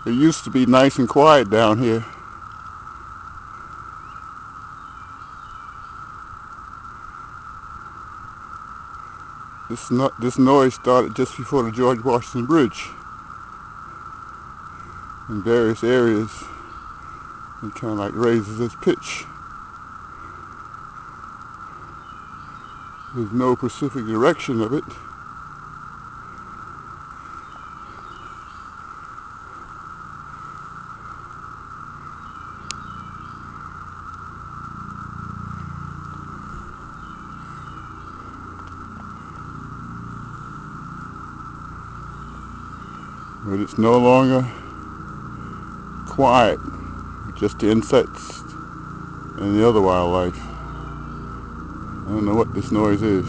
It used to be nice and quiet down here. This noise started just before the George Washington Bridge. In various areas, it kind of like raises its pitch. There's no specific direction of it. But it's no longer quiet, just the insects and the other wildlife. I don't know what this noise is.